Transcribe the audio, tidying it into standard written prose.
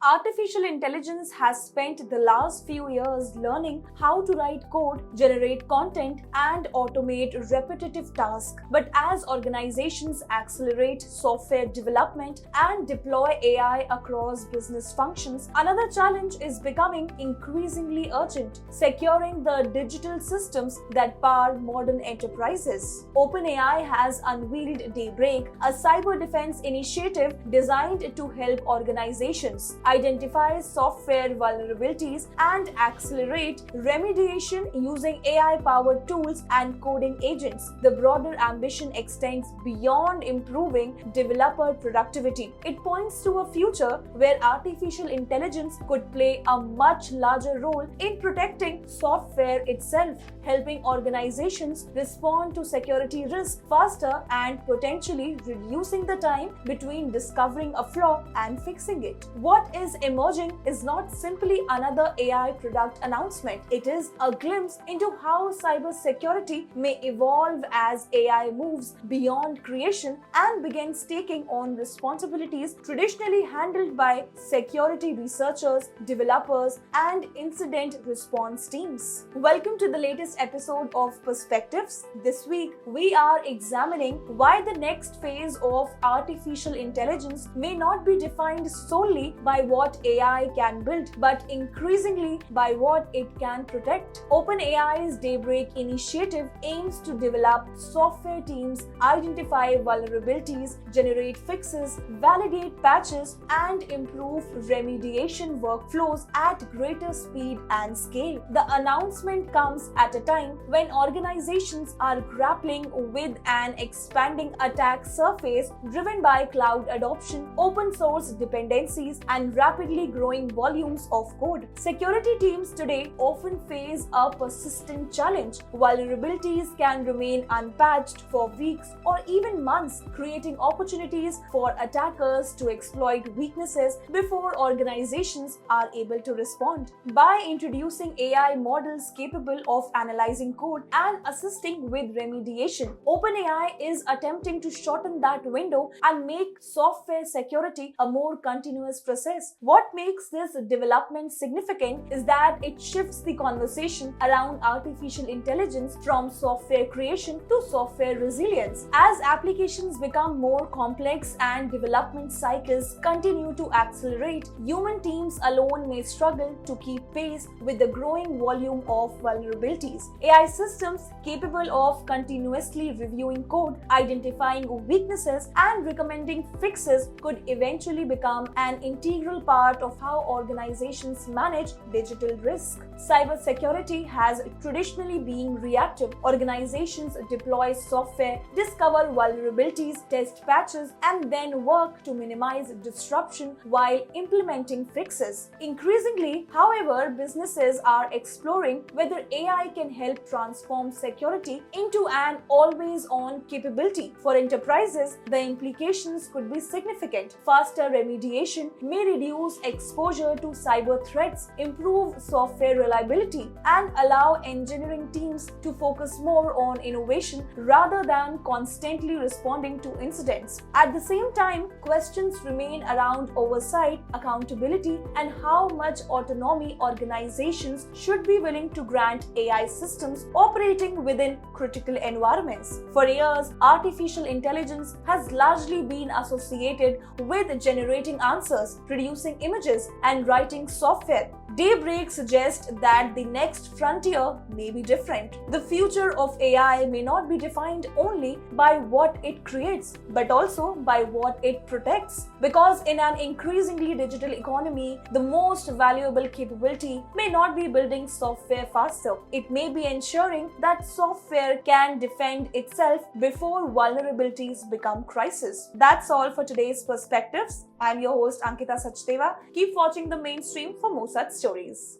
Artificial intelligence has spent the last few years learning how to write code, generate content, and automate repetitive tasks. But as organizations accelerate software development and deploy AI across business functions, another challenge is becoming increasingly urgent: securing the digital systems that power modern enterprises. OpenAI has unveiled Daybreak, a cyber defense initiative designed to help organizations identify software vulnerabilities and accelerate remediation using AI-powered tools and coding agents. The broader ambition extends beyond improving developer productivity. It points to a future where artificial intelligence could play a much larger role in protecting software itself, helping organizations respond to security risks faster and potentially reducing the time between discovering a flaw and fixing it. What is emerging is not simply another AI product announcement. It is a glimpse into how cybersecurity may evolve as AI moves beyond creation and begins taking on responsibilities traditionally handled by security researchers, developers, and incident response teams. Welcome to the latest episode of Perspectives. This week, we are examining why the next phase of artificial intelligence may not be defined solely by what AI can build, but increasingly by what it can protect. OpenAI's Daybreak initiative aims to develop software teams, identify vulnerabilities, generate fixes, validate patches, and improve remediation workflows at greater speed and scale. The announcement comes at a time when organizations are grappling with an expanding attack surface driven by cloud adoption, open source dependencies, and rapidly growing volumes of code. Security teams today often face a persistent challenge. Vulnerabilities can remain unpatched for weeks or even months, creating opportunities for attackers to exploit weaknesses before organizations are able to respond. By introducing AI models capable of analyzing code and assisting with remediation, OpenAI is attempting to shorten that window and make software security a more continuous process. What makes this development significant is that it shifts the conversation around artificial intelligence from software creation to software resilience. As applications become more complex and development cycles continue to accelerate, human teams alone may struggle to keep pace with the growing volume of vulnerabilities. AI systems capable of continuously reviewing code, identifying weaknesses, and recommending fixes could eventually become an integral part of how organizations manage digital risk. Cybersecurity has traditionally been reactive. Organizations deploy software, discover vulnerabilities, test patches, and then work to minimize disruption while implementing fixes. Increasingly, however, businesses are exploring whether AI can help transform security into an always-on capability. For enterprises, the implications could be significant. Faster remediation may reduce exposure to cyber threats, improve software reliability, and allow engineering teams to focus more on innovation rather than constantly responding to incidents. At the same time, questions remain around oversight, accountability, and how much autonomy organizations should be willing to grant AI systems operating within critical environments. For years, artificial intelligence has largely been associated with generating answers, producing images, and writing software. Daybreak suggests that the next frontier may be different. The future of AI may not be defined only by what it creates, but also by what it protects. Because in an increasingly digital economy, the most valuable capability may not be building software faster. It may be ensuring that software can defend itself before vulnerabilities become crises. That's all for today's Perspectives. I'm your host Ankita Sachdeva. Keep watching The Mainstream for more such stories.